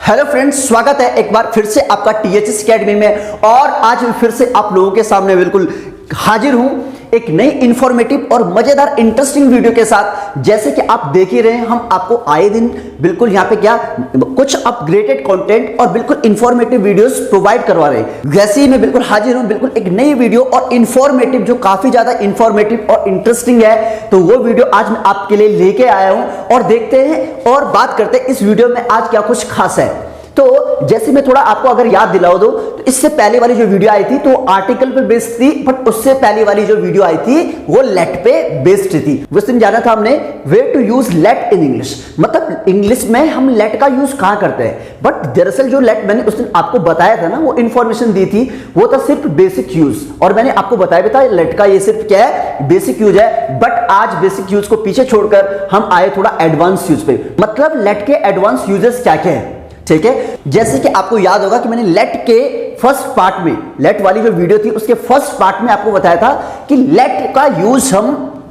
Hello friends, स्वागत है एक बार फिर से आपका टीएचएस एकेडमी में। और आज मैं फिर से आप लोगों के सामने बिल्कुल हाजिर हूं एक नई इंफॉर्मेटिव और मजेदार इंटरेस्टिंग वीडियो के साथ। जैसे कि आप देख ही रहे हैं, हम आपको आए दिन बिल्कुल यहाँ पे क्या कुछ अपग्रेडेड कंटेंट और बिल्कुल इंफॉर्मेटिव वीडियोस प्रोवाइड करवा रहे हैं। वैसे ही मैं बिल्कुल हाजिर हूँ बिल्कुल एक नई वीडियो और इंफॉर्मेटिव, जो काफी ज्यादा इंफॉर्मेटिव और इंटरेस्टिंग है। तो वो वीडियो आज मैं आपके लिए लेके आया हूँ और देखते हैं और बात करते हैं इस वीडियो में आज क्या कुछ खास है। तो जैसे मैं थोड़ा आपको अगर याद दिलाओ दो, तो इससे पहले वाली जो वीडियो आई थी तो आर्टिकल पे बेस्ड थी, बट उससे पहले वाली जो वीडियो आई थी वो लेट पे बेस्ड थी। उस दिन जाना था हमने way to use let in English, मतलब इंग्लिश में हम लेट का यूज कहां करते हैं। बट दरअसल जो लेट मैंने उस दिन आपको बताया था ना, वो इंफॉर्मेशन दी थी, वो था सिर्फ बेसिक यूज। और मैंने आपको बताया भी था लेट का ये सिर्फ क्या है, बेसिक यूज है। बट आज बेसिक यूज को पीछे छोड़कर हम आए थोड़ा एडवांस यूज पे, मतलब लेट के एडवांस यूजेस क्या क्या है। ठीक है, जैसे कि आपको याद होगा कि मैंने लेट के फर्स्ट पार्ट में, लेट वाली जो वीडियो थी उसके फर्स्ट पार्ट में आपको बताया था कि लेट का यूज हम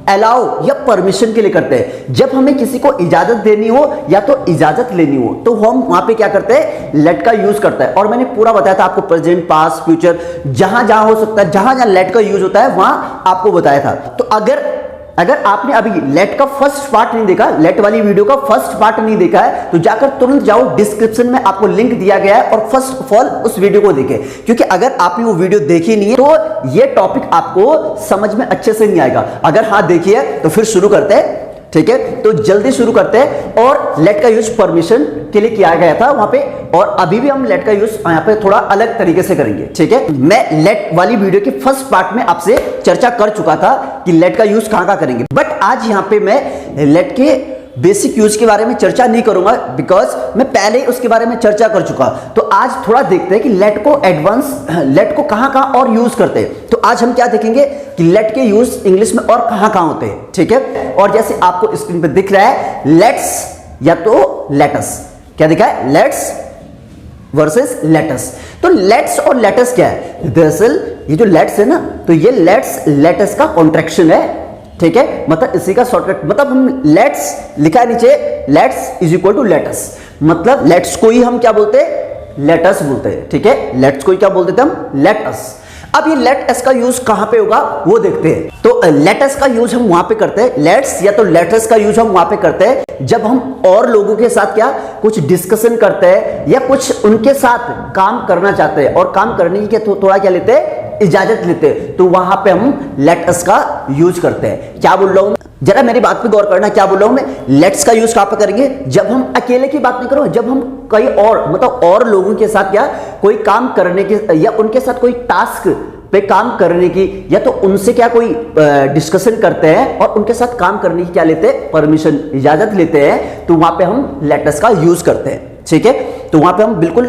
अलाउ या परमिशन के लिए करते हैं। जब हमें किसी को इजाजत देनी हो या तो इजाजत लेनी हो, तो हम वहां पे क्या करते हैं, लेट का यूज करता है। और मैंने पूरा बताया था आपको, प्रेजेंट, पास्ट, फ्यूचर, जहां जहां हो सकता है, जहां जहां लेट का यूज होता है वहां आपको बताया था। तो अगर आपने अभी लेट का फर्स्ट पार्ट नहीं देखा, लेट वाली वीडियो का फर्स्ट पार्ट नहीं देखा है, तो जाकर तुरंत जाओ, डिस्क्रिप्शन में आपको लिंक दिया गया है और फर्स्ट ऑफ ऑल उस वीडियो को देखें। क्योंकि अगर आपने वो वीडियो देखी नहीं है तो ये टॉपिक आपको समझ में अच्छे से नहीं आएगा। अगर हाँ देखिए तो फिर शुरू करते हैं। ठीक है, तो जल्दी शुरू करते हैं। और लेट का यूज परमिशन के लिए किया गया था वहां पे, और अभी भी हम लेट का यूज यहाँ पे थोड़ा अलग तरीके से करेंगे। ठीक है, मैं लेट वाली वीडियो के फर्स्ट पार्ट में आपसे चर्चा कर चुका था कि लेट का यूज कहां कहां करेंगे। बट आज यहाँ पे मैं लेट के बेसिक यूज के बारे में चर्चा नहीं करूंगा, बिकॉज मैं पहले ही उसके बारे में चर्चा कर चुका। तो आज थोड़ा देखते हैं कि लेट को एडवांस, लेट को कहां कहां और यूज करते हैं। तो आज हम क्या देखेंगे कि लेट के यूज इंग्लिश में और कहां कहां होते हैं। ठीक है, और जैसे आपको स्क्रीन पे दिख रहा है लेट्स या तो लेटस, क्या दिखा है, लेट्स वर्सेस लेटस। तो लेट्स और लेटस क्या है, दरअसल ये जो लेट्स है ना, तो ये लेट्स लेटस का कॉन्ट्रैक्शन है। ठीक है, मतलब इसी का शॉर्टकट, मतलब हम लेट्स लिखा है नीचे, let's is equal to let us, मतलब लेट्स को ही हम क्या बोलते हैं, लेटस बोलते हैं। ठीक है, लेट्स को ही क्या बोलते थे हम, लेटस। अब ये लेट एस का यूज कहां पे होगा वो देखते हैं। तो लेटस का यूज हम वहां पे करते हैं, लेट्स या तो लेटस का यूज हम वहां पे करते हैं जब हम और लोगों के साथ क्या कुछ डिस्कशन करते हैं या कुछ उनके साथ काम करना चाहते हैं, और काम करने की थोड़ा क्या लेते हैं, इजाजत लेते हैं। तो वहां पे हम लेट अस का यूज करते हैं। क्या बोल रहा हूं, जरा मेरी बात पे गौर करना, क्या बोल रहा हूं मैं, लेट्स का यूज कहां पे करेंगे, जब हम अकेले की बात नहीं करो, जब हम कई और मतलब और लोगों के साथ क्या कोई काम करने की या उनके साथ कोई टास्क पे काम करने की, या तो उनसे क्या कोई डिस्कशन करते हैं और उनके साथ काम करने की क्या लेते हैं, परमिशन, इजाजत लेते हैं, तो वहां पे हम लेटस का यूज करते हैं। ठीक है, तो वहां पे हम बिल्कुल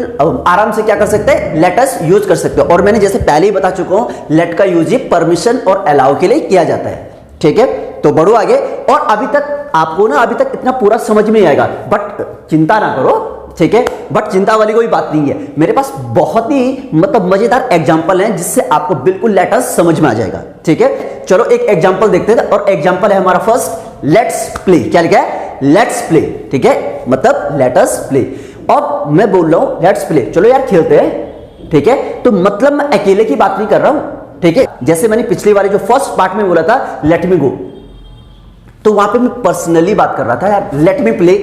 आराम से क्या कर सकते हैं, लेटस यूज कर सकते हैं। और मैंने जैसे पहले ही बता चुका हूं, लेट का यूज ये परमिशन और अलाउ के लिए किया जाता है। ठीक है, तो बढ़ो आगे। और अभी तक आपको ना, अभी तक इतना पूरा समझ में आएगा, बट चिंता ना करो। ठीक है, बट चिंता वाली कोई बात नहीं है, मेरे पास बहुत ही मतलब मजेदार एग्जांपल हैं जिससे आपको बिल्कुल लेटस समझ में आ जाएगा। ठीक है, चलो एक एग्जांपल देखते हैं। और एग्जांपल है हमारा फर्स्ट, लेट्स प्ले। क्या लिखा है, लेट्स प्ले। ठीक है, मतलब लेटस प्ले। और मैं बोल रहा हूं लेट्स प्ले, चलो यार खेलते हैं। ठीक है, तो मतलब मैं अकेले की बात नहीं कर रहा हूं। ठीक है, जैसे मैंने पिछली वाले जो फर्स्ट पार्ट में बोला था लेट मी गो, तो वहां पे मैं पर्सनली बात कर रहा था यार, लेट मी प्ले।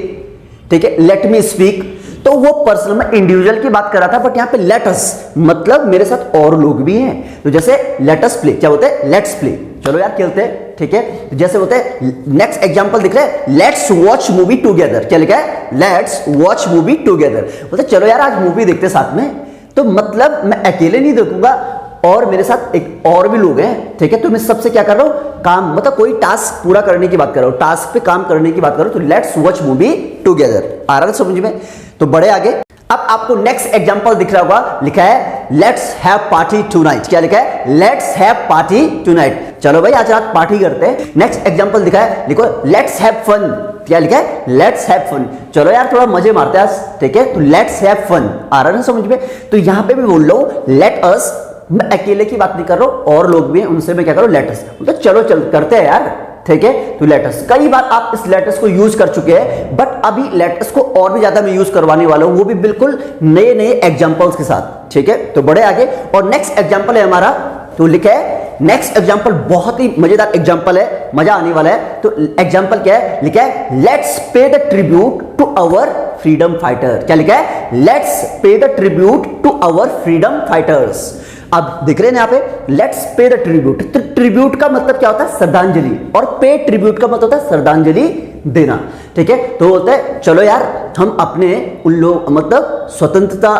ठीक है, लेट मी स्पीक, तो वो पर्सनल में इंडिविजुअल की बात कर रहा था। बट यहाँ पे लेटस मतलब मेरे साथ और लोग भी हैं, तो जैसे लेटस प्ले, क्या बोलते हैं, लेट्स प्ले, चलो यार खेलते हैं। ठीक है, तो जैसे बोलते हैं, नेक्स्ट एग्जांपल दिख रहा है, लेट्स वॉच मूवी टुगेदर। क्या लिखा है, लेट्स वॉच मूवी टुगेदर, बोलते चलो यार आज मूवी देखते साथ में। तो मतलब मैं अकेले नहीं देखूंगा, और मेरे साथ एक और भी लोग हैं। ठीक है, तो मैं सबसे क्या कर रहा हूं, काम, मतलब कोई टास्क पूरा करने की बात कर रहा हूं, टास्क पे काम करने की बात कर रहा हूं। तो लेट्स वॉच मूवी टुगेदर, आ रहा है समझ में। तो बड़े आगे, अब आपको नेक्स्ट एग्जांपल दिख रहा होगा, लिखा है लेट्स हैव पार्टी टुनाइट। क्या लिखा है, लेट्स हैव पार्टी टुनाइट, चलो भाई आज रात पार्टी करते हैं। नेक्स्ट एग्जांपल दिखा है, लिखो लेट्स हैव फन। क्या लिखा है, लेट्स हैव फन, चलो यार थोड़ा मजे मारते हैं आज। ठीक है, तो लेट्स हैव फन, आ रहा है समझ में। तो यहां पे भी बोल रहा हूं लेट अस, मैं अकेले की बात नहीं कर रहा हूं, और लोग भी हैं, उनसे मैं क्या करूं, लेट अस, तो चलो चल करते हैं यार। ठीक है। तो लेटस, कई बार आप इस लेटस को यूज कर चुके हैं, बट अभी लेटस को और भी ज्यादा मैं यूज करवाने वाला हूं, वो भी बिल्कुल नए नए एग्जांपल्स के साथ, ठीक है। तो बढ़े आगे, और नेक्स्ट एग्जांपल है हमारा, तो लिखा है नेक्स्ट एग्जांपल, बहुत ही मजेदार एग्जांपल है, मजा आने वाला है। तो एग्जांपल क्या है, लिखा है let's pay the tribute to our freedom fighter. क्या लिखा है, let's pay the tribute to our freedom fighters. अब देख रहे हैं यहां पे लेट्स पे द ट्रिब्यूट, तो ट्रिब्यूट का मतलब क्या होता है, श्रद्धांजलि, और पे ट्रिब्यूट का मतलब होता है श्रद्धांजलि देना, ठीक है। तो बोलते हैं चलो यार हम अपने उन लोग, मतलब स्वतंत्रता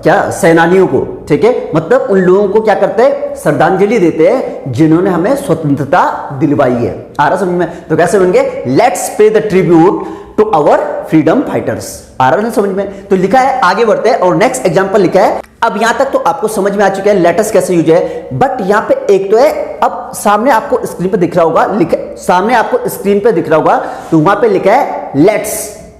क्या सेनानियों को, ठीक है, मतलब उन लोगों को क्या करते हैं, श्रद्धांजलि देते हैं जिन्होंने हमें स्वतंत्रता दिलवाई है। आ रहा समझ में, तो कैसे बनेंगे, let's pay the tribute to our freedom fighters. आ रहा है समझ में। तो लिखा है, आगे बढ़ते हैं और नेक्स्ट एग्जांपल लिखा है। अब यहां तक तो आपको समझ में आ चुका है लेटस कैसे यूज है, बट यहां पे एक तो है, अब सामने आपको स्क्रीन पे दिख रहा होगा, लिखा सामने आपको स्क्रीन पे दिख रहा होगा, तो वहां पे लिखा है लेट्स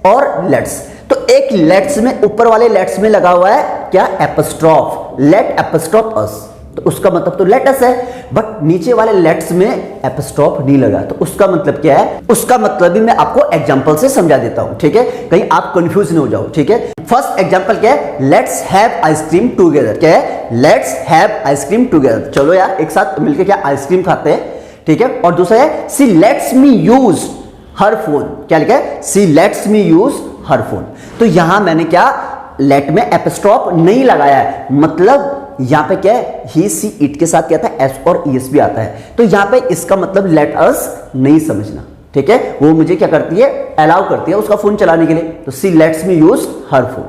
और लेट्स। तो एक लेट्स में, ऊपर वाले लेट्स में लगा हुआ है क्या, एपोस्ट्रोफ, लेट एपोस्ट्रोफ अस, तो उसका मतलब तो लेटस है, बट नीचे वाले लेट्स में एपोस्ट्रोफ नहीं लगा, तो उसका मतलब क्या है, उसका मतलब भी मैं आपको एग्जांपल से समझा देता हूं, ठीक है, कहीं आप कंफ्यूज नहीं हो जाओ, ठीक है। फर्स्ट एग्जांपल क्या है, लेट्स हैव आइसक्रीम टुगेदर। क्या है, लेट्स हैव आइसक्रीम टुगेदर, चलो यार एक साथ मिलकर क्या आइसक्रीम खाते हैं, ठीक है। और दूसरा है see let's me use her phone. क्या लिखा है, see let's me use her phone. तो यहां मैंने क्या, लेट में एपोस्ट्रोफ नहीं लगाया है, मतलब यहां पे क्या है, ही सी इट के साथ क्या था, एस और ईएस भी आता है, तो यहां पे इसका मतलब लेट अस नहीं समझना, ठीक है। वो मुझे क्या करती है, अलाउ करती है उसका फोन चलाने के लिए, तो see let's me use her phone,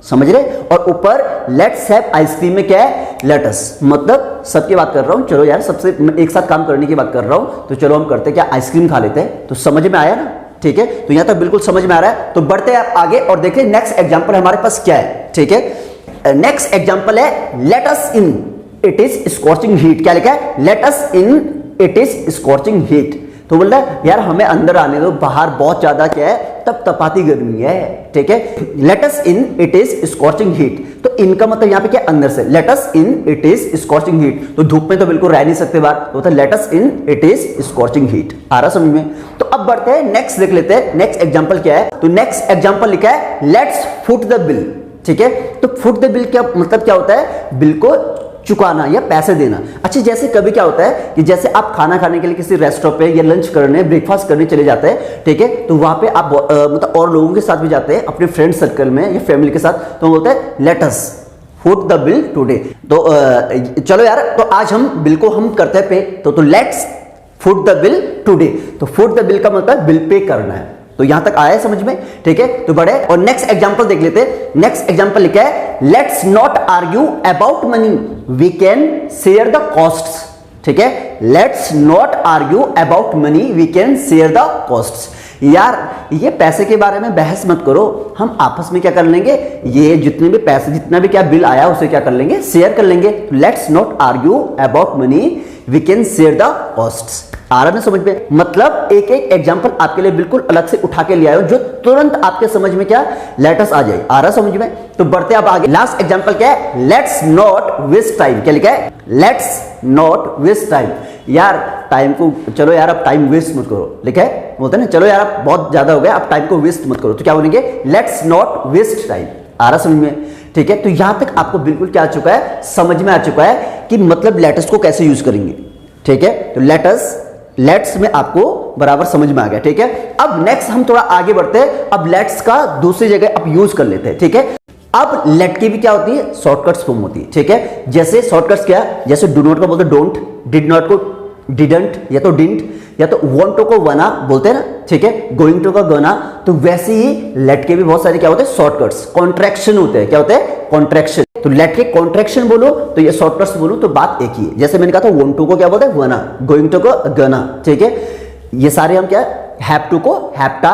समझ रहे। और ऊपर लेट्स हैव आइसक्रीम में क्या है, लेटस, मतलब सबकी बात कर रहा हूं, चलो यार सबसे एक साथ काम करने की बात कर रहा हूं, तो चलो हम करते क्या, आइसक्रीम खा लेते हैं। तो समझ में आया ना, ठीक है। तो यहां तक बिल्कुल समझ में आ रहा है। तो बढ़ते हैं आप आगे और देखिए नेक्स्ट एग्जांपल हमारे पास क्या है, ठीक है। नेक्स्ट एग्जांपल है late us in it is scorching heat. क्या लिखा है, late us in it is scorching heat. तो बोल रहा है यार हमें अंदर आने दो, बाहर बहुत ज्यादा क्या है, तप तपाती गर्मी है, ठीक है। Late us in it is scorching heat, तो इनका मतलब यहां पे क्या, अंदर से, late us in it is scorching heat, तो धूप में तो बिल्कुल रह नहीं सकते बाहर, तो let us in it is scorching heat. आ रहा समझ में। तो अब बढ़ते हैं नेक्स्ट, देख लेते हैं नेक्स्ट एग्जांपल क्या है। तो नेक्स्ट एग्जांपल लिखा है लेट्स फुट द बिल, ठीक है। तो फुट द बिल क्या मतलब क्या होता है, बिल को चुकाना या पैसे देना। अच्छा, जैसे कभी क्या होता है कि जैसे आप खाना खाने के लिए किसी रेस्टोरेंट पे या लंच करने, ब्रेकफास्ट करने चले जाते हैं, ठीक है, तो वहां पे आप मतलब और लोगों के साथ भी जाते हैं, अपने फ्रेंड सर्कल में या फैमिली के साथ, तो बोलते हैं let us foot the bill today. तो चलो यार, तो आज हम बिल को हम करते हैं पे, तो let's foot the bill today. तो फुट द बिल का मतलब बिल पे करना है। तो यहां तक आया समझ में, ठीक है। तो बड़े और नेक्स्ट एग्जांपल देख लेते हैं। नेक्स्ट एग्जांपल लिखा है let's not argue about money, we can share the costs, ठीक है। Let's not argue about money, we can share the costs. यार ये पैसे के बारे में बहस मत करो, हम आपस में क्या कर लेंगे, ये जितने भी पैसे, जितना भी क्या बिल आया उसे क्या कर लेंगे, शेयर कर लेंगे। Let's not argue about money, we can share the costs. आ रहा है समझ में, मतलब एक एक एग्जांपल आपके लिए बिल्कुल अलग से उठा के ले आयो, जो तुरंत आपके समझ में क्या लेटस आ जाए। आ रहा समझ में। तो बढ़ते अब आगे, लास्ट एग्जांपल क्या है, लेट्स नॉट वेस्ट टाइम। क्या लिखा है, लेट्स नॉट वेस्ट टाइम। यार टाइम को, चलो यार अब टाइम वेस्ट मत करो, लिखा है, बोलते हैं ना, चलो यार अब बहुत ज्यादा हो गया, अब टाइम को वेस्ट मत करो, तो क्या बोलेंगे, लेट्स नॉट वेस्ट टाइम। आ रहा समझ में, ठीक है। तो यहां तक आपको बिल्कुल क्या आ चुका है, समझ में आ चुका है कि मतलब लेटस को कैसे यूज करेंगे, ठीक है। तो लेट्स में आपको बराबर समझ में आ गया, ठीक है। अब नेक्स्ट हम थोड़ा आगे बढ़ते हैं, अब लेट्स का दूसरी जगह अब यूज कर लेते हैं, ठीक है। अब लेट की भी क्या होती है, शॉर्टकट्स फॉर्म होती है, ठीक है। जैसे शॉर्टकट्स क्या, जैसे डू नॉट को बोलते डोंट, डिड नॉट को डिडंट, या तो डिंट, या तो वांट को वना बोलते हैं ना, ठीक है, गोइंग टू का गोना। तो वैसे ही लेट के भी बहुत सारे क्या होते हैं, शॉर्टकट्स, कॉन्ट्रैक्शन होते हैं। क्या होते हैं, कॉन्ट्रैक्शन। तो लेट के कॉन्ट्रैक्शन बोलो तो ये शॉर्टकट्स बोलो तो बात एक ही है। जैसे मैंने कहा था वांट टू को क्या बोलते हैं, वना, गोइंग टू को गना, ठीक है। ये सारे हम क्या, हैव टू को हैप्टा,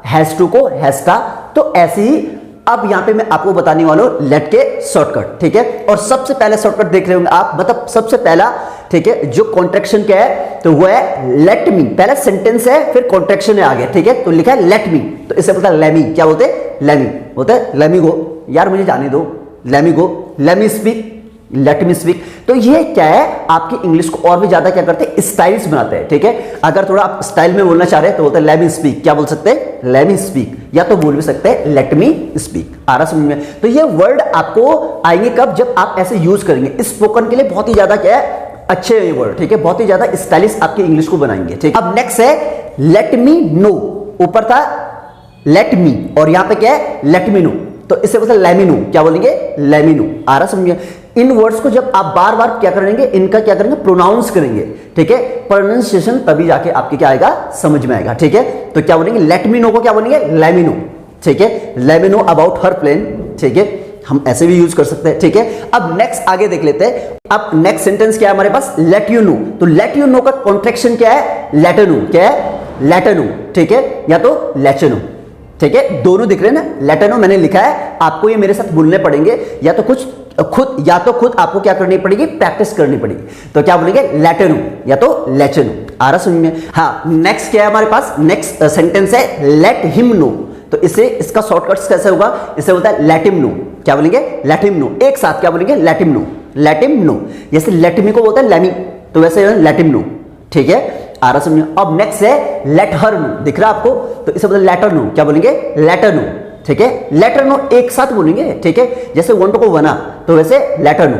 हैज टू को हैस्टा। तो ऐसे ही अब यहां पे मैं आपको बताने वाला हूं लेट के शॉर्टकट, ठीक है। और सबसे पहले शॉर्टकट देख रहे होंगे आप, मतलब सबसे पहला, ठीक है, जो कॉन्ट्रैक्शन क्या है, तो वो है लेट मी। पहला सेंटेंस है, फिर कॉन्ट्रैक्शन है आगे, ठीक है। तो लिखा है लेट मी, तो इसे बोलता है लेमी। क्या बोलते हैं, लेमी, बोलते हैं लेमी गो, यार मुझे जाने दो, let me go, let me speak, let me speak. तो ये क्या है, आपकी इंग्लिश को और भी ज्यादा क्या करते हैं, स्टाइलिश बनाते हैं। ठीक है, अगर थोड़ा आप स्टाइल में बोलना चाह रहे हैं तो बोलते हैं लेट मी स्पीक। क्या बोल सकते हैं, लेट मी स्पीक, या तो बोल भी सकते हैं लेट मी स्पीक। आ रहा समझ में? तो ये वर्ड आपको आएंगे कब, जब आप ऐसे यूज करेंगे। स्पोकन के लिए बहुत ही ज्यादा क्या है, अच्छे ये वर्ड। ठीक है, बहुत ही ज्यादा स्टाइलिश आपकी इंग्लिश को बनाएंगे। ठीक, अब नेक्स्ट है लेट मी नो। ऊपर था लेट मी और यहां पे क्या है, लेट मी नो, तो इससे बोलते हैं लेमिनो। क्या बोलेंगे, लेमिनो। आ रहा समझिए? इन वर्ड्स को जब आप बार बार क्या करेंगे, इनका क्या करेंगे, प्रोनाउंस करेंगे। ठीक है, प्रोनाउंसिएशन तभी जाके आपके क्या आएगा, समझ में आएगा। ठीक है, तो क्या बोलेंगे, लेट मी नो को क्या बोलेंगे, लेमिनो। ठीक है, लेमिनो अबाउट हर प्लेन। ठीक है, हम ऐसे भी यूज कर सकते हैं। ठीक है, अब नेक्स्ट आगे देख लेते हैं। अब नेक्स्ट सेंटेंस क्या है हमारे पास, लेट यू नो। तो लेट यू नो का कॉन्ट्रैक्शन क्या है, लेटर नो। क्या है, लेटर नो। ठीक है, या तो लेचनो। ठीक है, दोनों दिख रहे हैं ना, लेटनो मैंने लिखा है, आपको ये मेरे साथ बोलने पड़ेंगे, या तो कुछ खुद, या तो खुद आपको क्या करनी पड़ेगी, प्रैक्टिस करनी पड़ेगी। तो क्या बोलेंगे, लेटनो या तो लेचनो। आ रहा समझ में? हाँ, नेक्स्ट क्या है हमारे पास, नेक्स्ट सेंटेंस है लेट हिम नो। तो इसे, इसका शॉर्टकट्स कैसे होगा, इसे बोलता है लेट हिम नो। क्या बोलेंगे, लेट हिम नो। एक साथ क्या बोलेंगे, let him know, let him know. जैसे लेट मी को बोलता है लेमी, तो वैसे लेट हिम नो। ठीक है, आ रहा समझ। अब नेक्स्ट है लेट हर नो। दिख रहा है आपको, तो इसे बोलते हैं लेटर नो। क्या बोलेंगे, लेटर नो। ठीक है, लेटर नो एक साथ बोलेंगे। ठीक है, जैसे वन को वना, तो वैसे लेटर नो।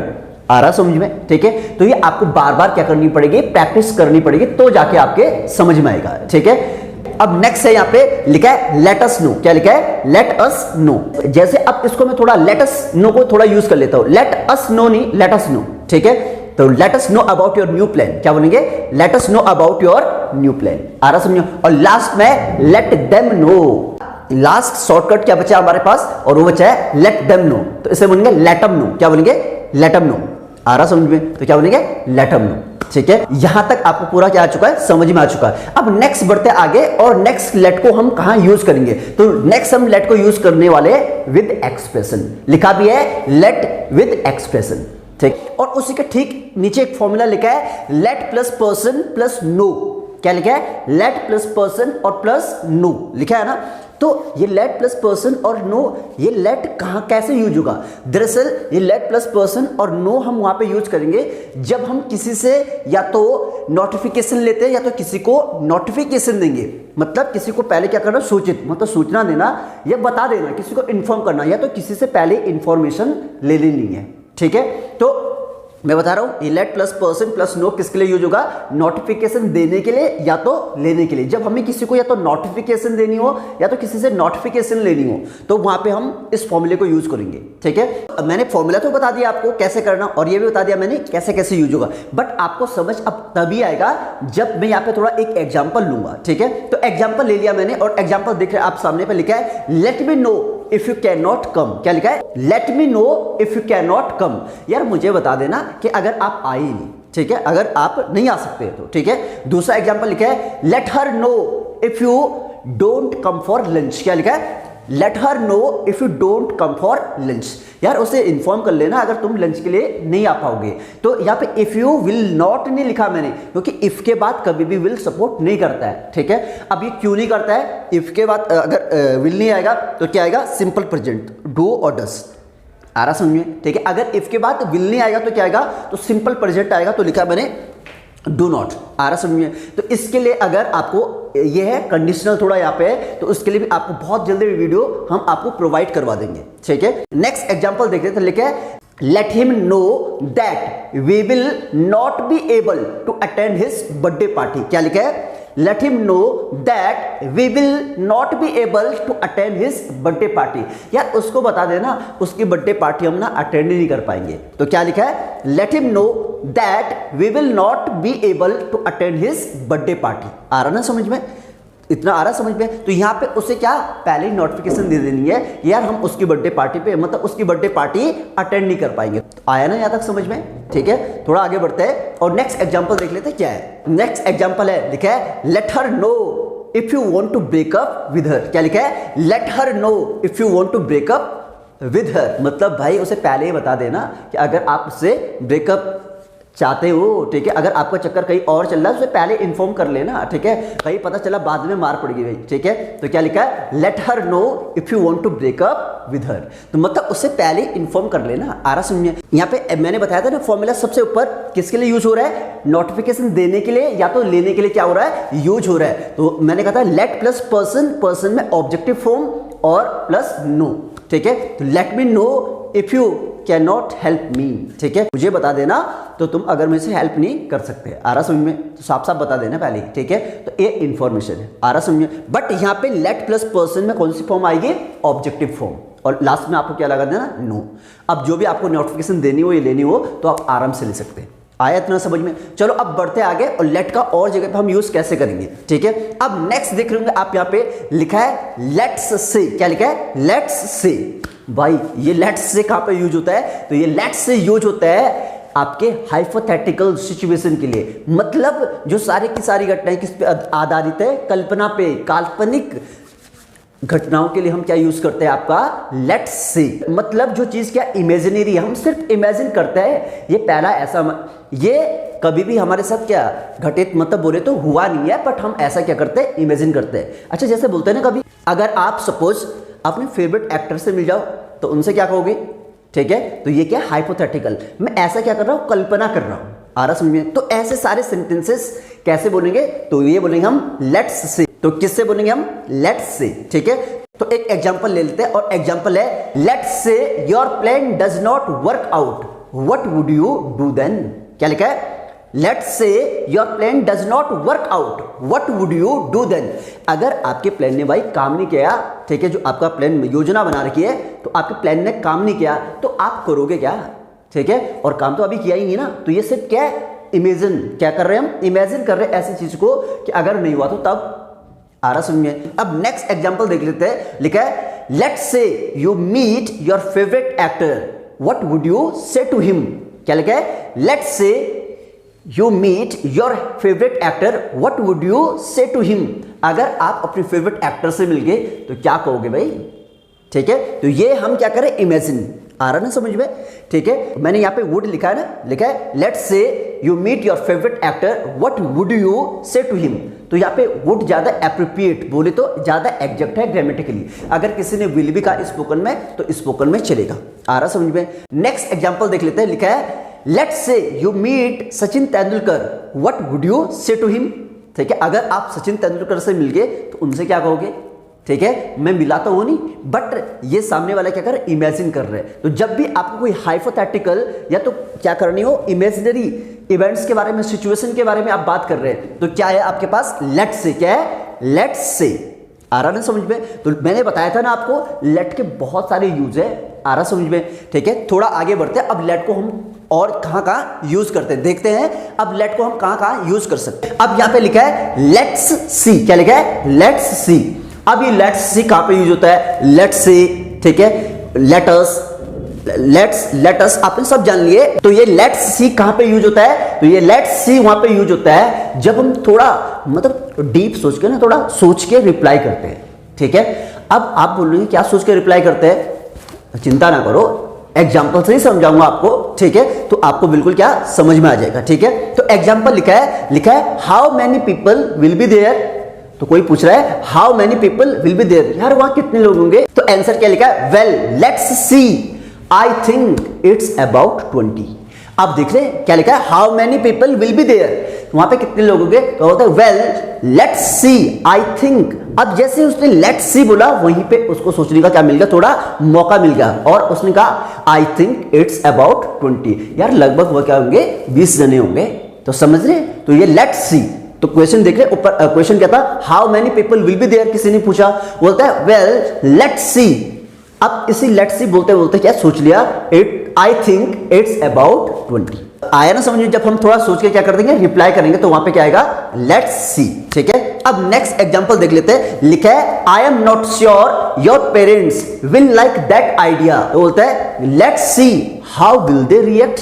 आ रहा समझ में? ठीक है, तो ये आपको बार बार क्या करनी पड़ेगी, प्रैक्टिस करनी पड़ेगी, तो जाके आपके समझ में आएगा। ठीक है, अब नेक्स्ट है, यहां पे लिखा है लेट अस नो। क्या लिखा है, लेट अस नो। जैसे अब इसको मैं थोड़ा लेट अस नो को थोड़ा यूज कर लेता हूं, लेट अस नो नहीं, लेट अस नो। ठीक है, तो let us know about your new plan. क्या बोलेंगे, let us know about your new plan. आ रहा समझो? और लास्ट में let them know. Last shortcut क्या बचा हमारे पास, और वो बचा है लेट देम नो। तो इसे बोलेंगे लेटम नो। क्या बोलेंगे, लेटम नो। आ रहा समझ में? तो क्या बोलेंगे, लेटम नो। ठीक है, यहां तक आपको पूरा क्या आ चुका है, समझ में आ चुका है। अब नेक्स्ट बढ़ते आगे, और नेक्स्ट लेट को हम कहां यूज करेंगे, तो नेक्स्ट हम लेट को यूज करने वाले विद एक्सप्रेशन। लिखा भी है लेट विद एक्सप्रेशन। ठीक, और उसी के ठीक नीचे एक फॉर्मूला लिखा है let plus person plus know. क्या लिखा है, लेट प्लस पर्सन और प्लस नो लिखा है ना। तो ये लेट प्लस पर्सन और नो, ये लेट कहां कैसे यूज होगा, दरअसल ये लेट प्लस पर्सन और नो हम वहां पे यूज करेंगे जब हम किसी से या तो नोटिफिकेशन लेते हैं या तो किसी को नोटिफिकेशन देंगे। मतलब किसी को पहले क्या करना, सूचित, मतलब सूचना देना या बता देना, किसी को इन्फॉर्म करना, या तो किसी से पहले इंफॉर्मेशन ले लेनी है। ठीक है, तो मैं बता रहा हूं let plus person plus know किसके लिए यूज होगा, नोटिफिकेशन देने के लिए या तो लेने के लिए। जब हमें किसी को या तो नोटिफिकेशन देनी हो या तो किसी से नोटिफिकेशन लेनी हो, तो वहां पे हम इस फॉर्मूले को यूज करेंगे। ठीक है, मैंने फॉर्मूला तो बता दिया आपको कैसे करना, और ये भी बता दिया मैंने कैसे कैसे यूज होगा, बट आपको समझ अब तभी आएगा जब मैं यहाँ पे थोड़ा एक एग्जाम्पल लूंगा। ठीक है, तो एग्जाम्पल ले लिया मैंने, और एग्जाम्पल देख रहे हैं आप सामने पे लिखा है let me know if you can not come. क्या लिखा है, let me know if you can not come. यार मुझे बता देना कि अगर आप आए नहीं, ठीक है, अगर आप नहीं आ सकते तो। ठीक है, दूसरा एग्जांपल लिखा है let her know if you don't come for lunch. क्या लिखा है, let her know if you don't come for lunch. यार उसे इन्फॉर्म कर लेना अगर तुम लंच के लिए नहीं आ पाओगे। तो यहाँ पे इफ यू विल नॉट नहीं लिखा मैंने, क्योंकि इफ के बाद कभी भी विल सपोर्ट नहीं करता है। ठीक है, अब ये क्यों नहीं करता है, इफ के बाद अगर विल नहीं आएगा तो क्या आएगा, सिंपल प्रेजेंट, डू और डस। आ रहा समझ में? ठीक है, अगर इफ के बाद विल नहीं आएगा तो क्या आएगा, तो सिंपल प्रेजेंट आएगा, तो लिखा मैंने डू नॉट। आ रहा समझ में? तो इसके लिए अगर आपको ये है कंडीशनल थोड़ा यहाँ पे है, तो उसके लिए भी आपको बहुत जल्दी वीडियो हम आपको प्रोवाइड करवा देंगे। ठीक है, नेक्स्ट एग्जांपल देखते हैं, लिखा है let him know that we will not be able to attend his birthday party. क्या लिखा है, let him know that we will not be able to attend his birthday party. यार उसको बता देना उसकी बर्थडे पार्टी हम ना अटेंड नहीं कर पाएंगे। तो क्या लिखा है, let him know that we will not be able to attend his birthday party. आ रहा ना समझ में, इतना आ रहा समझ में? तो यहाँ पे उसे क्या पहले ही नोटिफिकेशन दे देनी है यार हम उसकी बर्थडे पार्टी पे, मतलब उसकी बर्थडे पार्टी अटेंड नहीं कर पाएंगे। तो आया ना यहाँ तक समझ में? ठीक है, थोड़ा आगे बढ़ते हैं और नेक्स्ट एग्जांपल देख लेते हैं क्या है। नेक्स्ट एग्जांपल है, लिखा है let her know if you want to break up with her. क्या लिखा है, let her know if you want to break up with her. मतलब भाई उसे पहले ही बता देना कि अगर आप उससे ब्रेकअप चाहते हो, ठीक है। अगर आपका चक्कर कहीं और चल रहा है उसे पहले इन्फॉर्म कर लेना, ठीक है। कहीं पता चला बाद में मार पड़ गई, ठीक है। तो क्या लिखा है, let her know if you want to break up with her. तो मतलब उससे पहले इन्फॉर्म कर लेना। आ रहा समझिए, यहाँ पे मैंने बताया था ना फॉर्मूला सबसे ऊपर किसके लिए यूज हो रहा है, नोटिफिकेशन देने के लिए या तो लेने के लिए क्या हो रहा है, यूज हो रहा है। तो मैंने कहा था लेट प्लस पर्सन, पर्सन में ऑब्जेक्टिव फॉर्म और प्लस नो, ठीक है। तो let me know if you can not help me, ठीक है। मुझे बता देना तो तुम अगर मुझसे हेल्प नहीं कर सकते। आ रहा समझ में, तो साफ साफ बता देना पहले, ठीक है। तो ये इंफॉर्मेशन है, आ रहा समझ में। बट यहाँ पे लेट प्लस पर्सन में कौन सी फॉर्म आएगी, ऑब्जेक्टिव फॉर्म, और लास्ट में आपको क्या लगा देना, नो। अब जो भी आपको नोटिफिकेशन देनी हो या लेनी हो तो आप आराम से ले सकते हैं। आया इतना समझ में। चलो अब बढ़ते आगे और लेट का और जगह पे हम यूज कैसे करेंगे, ठीक है। अब नेक्स्ट देख रहे होंगे आप, यहाँ पे लिखा है लेट्स से। क्या लिखा है, लेट्स से। भाई ये लेट्स से कहां पे यूज होता है, तो ये लेट्स से यूज होता है आपके हाइपोथेटिकल सिचुएशन के लिए। मतलब जो सारी की सारी घटनाएं किस पे आधारित है, कल्पना पे, काल्पनिक घटनाओं के लिए हम क्या यूज करते हैं, आपका लेट्स से। मतलब जो चीज क्या इमेजिनरी है, हम सिर्फ इमेजिन करते हैं। ये पहला ऐसा, ये कभी भी हमारे साथ क्या घटित मतलब बोले तो हुआ नहीं है, बट हम ऐसा क्या करते हैं, इमेजिन करते हैं। अच्छा जैसे बोलते हैं ना, कभी अगर आप सपोज अपने फेवरेट एक्टर से मिल जाओ तो उनसे क्या कहोगे, ठीक है। तो ये क्या हाइपोथेटिकल, मैं ऐसा क्या कर रहा हूं, कल्पना कर रहा हूं। आ रहा समझ में। तो ऐसे सारे सेंटेंसेस कैसे बोलेंगे, तो ये बोलेंगे हम लेट्स से। तो किससे बोलेंगे हम, लेट्स से, ठीक है। तो एक एग्जांपल ले लेते हैं, और एग्जांपल है let's say your plan does not work out, what would you do then. क्या लिखा है, let's say your plan does not work out, what would you do then. अगर आपके प्लान ने भाई काम नहीं किया, ठीक है, जो आपका प्लान योजना बना रखी है, तो आपके प्लान ने काम नहीं किया तो आप करोगे क्या, ठीक है। और काम तो अभी किया ही नहीं ना, तो ये सिर्फ क्या है, इमेजिन। क्या कर रहे हैं हम, इमेजिन कर रहे हैं ऐसी चीज को कि अगर नहीं हुआ तो तब। आ रहा समझिए। अब नेक्स्ट एग्जांपल देख लेते हैं, लिखा है let's say you meet your favourite actor, what would you say to him. क्या लिखा है, let's say you meet your favourite actor, what would you say to him. अगर आप अपने फेवरेट एक्टर से मिल गए तो क्या कहोगे भाई, ठीक है। तो ये हम क्या करें, इमेजिन। आ रहा ना समझ में, ठीक है। मैंने यहाँ पे वुड लिखा है ना, लिखा है let's say you meet your favourite actor, what would you say to him. तो यहाँ पे वुड ज्यादा एप्रोप्रिएट बोले तो ज्यादा एग्जैक्ट है ग्रामेटिकली। अगर किसी ने विल भी कहा स्पोकन में तो स्पोकन में चलेगा। आ रहा समझ में। नेक्स्ट एग्जांपल देख लेते हैं, लिखा है let's say you meet Sachin Tendulkar, what would you say to him. ठीक है, अगर आप सचिन तेंदुलकर से मिल गए तो उनसे क्या कहोगे, ठीक है। मैं मिला तो हूं नहीं, बट ये सामने वाला क्या कर रहे, इमेजिन कर रहे हैं। तो जब भी आपको कोई हाइपोथेटिकल या तो क्या करनी हो, इमेजिनरी इवेंट्स के बारे में, सिचुएशन के बारे में आप बात कर रहे हैं, तो क्या है आपके पास, लेट्स से। क्या है, लेट्स से। आ रहा ना समझ में। तो मैंने बताया था ना आपको, लेट के बहुत सारे यूज है। आ रहा समझ में, ठीक है। थोड़ा आगे बढ़ते हैं, अब लेट को हम और कहां यूज करते हैं देखते हैं। अब लेट को हम कहां यूज कर सकते हैं। अब यहां पे लिखा है लेट्स सी। क्या लिखा है, लेट्स सी। अब ये लेट्स सी कहां पे यूज होता है, लेट्स सी, ठीक है। लेटस, लेटस आपने सब जान लिए। तो ये लेट्स सी कहां पे यूज होता है, तो ये लेट्स सी वहां पे यूज होता है जब हम थोड़ा मतलब डीप सोच के ना, थोड़ा सोच के रिप्लाई करते हैं, ठीक है। अब आप बोल रहे हैं क्या सोच के रिप्लाई करते हैं, चिंता ना करो, एग्जाम्पल से ही समझाऊंगा आपको, ठीक है। तो आपको बिल्कुल क्या समझ में आ जाएगा, ठीक है। तो एग्जाम्पल लिखा है how many people will be there. तो कोई पूछ रहा है how many people will be there, यार वहां कितने लोग होंगे। तो आंसर क्या लिखा है, well let's see, I think it's about 20। आप देख रहे हैं क्या लिखा है, how many people will be there, वहां पे कितने लोग होंगे। तो होता है well let's see, I think. अब जैसे उसने लेट्स सी बोला, वहीं पे उसको सोचने का क्या मिल गया, थोड़ा मौका मिल गया, और उसने कहा आई थिंक इट्स अबाउट 20। यार लगभग वो क्या होंगे, 20 जने होंगे। तो समझ रहे, तो ये लेट्स सी। तो क्वेश्चन देख रहे ऊपर, क्वेश्चन क्या था, how many people will be there, किसी ने पूछा, बोलता है वेल लेट्स सी। अब इसी लेट्स सी बोलते बोलते क्या सोच लिया, it I think it's about 20। आया ना समझ में। जब हम थोड़ा सोच के क्या कर देंगे, रिप्लाई करेंगे, तो वहां पे क्या आएगा, लेट्स सी, ठीक है। अब नेक्स्ट एग्जांपल देख लेते हैं, लिखा है I am not sure your parents will like that idea. तो बोलता है let's see how will they react.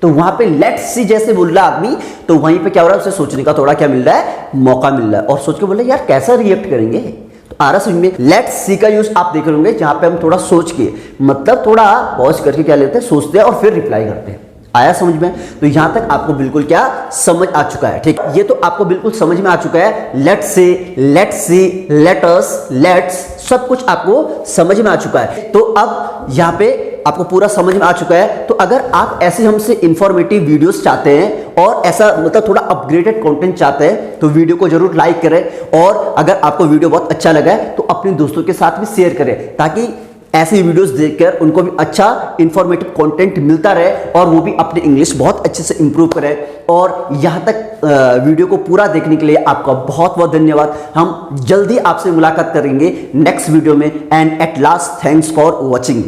तो वहां पे लेट्स सी जैसे बोल रहा आदमी, तो वहीं पे क्या हो रहा है, उसे सोचने का थोड़ा क्या मिल रहा है, मौका मिल रहा है, और सोच के बोल रहा है यार कैसा रिएक्ट करेंगे। तो आ रहा समझ में। लेट्स सी का यूज आप देख रहे होंगे जहां पे हम थोड़ा सोच के, मतलब थोड़ा पॉज करके क्या लेते हैं, सोचते हैं और फिर रिप्लाई करते हैं। आया समझ में? तो यहां तक आपको बिल्कुल क्या समझ आ चुका है, ठीक? ये तो आपको बिल्कुल समझ में आ चुका है। लेट्स से, let's see, let us, let's, सब कुछ आपको समझ में आ चुका है। तो अब यहां पे आपको पूरा समझ में आ चुका है। तो अगर आप ऐसे हमसे इंफॉर्मेटिव वीडियोस चाहते हैं और ऐसा मतलब थोड़ा अपग्रेडेड कंटेंट चाहते हैं तो वीडियो को जरूर लाइक करें, और अगर आपको वीडियो बहुत अच्छा लगा है तो अपने दोस्तों के साथ भी शेयर करें, ताकि ऐसी वीडियोस देखकर उनको भी अच्छा इंफॉर्मेटिव कंटेंट मिलता रहे और वो भी अपने इंग्लिश बहुत अच्छे से इंप्रूव करें। और यहां तक वीडियो को पूरा देखने के लिए आपका बहुत बहुत धन्यवाद। हम जल्दी आपसे मुलाकात करेंगे नेक्स्ट वीडियो में। And at last thanks for watching.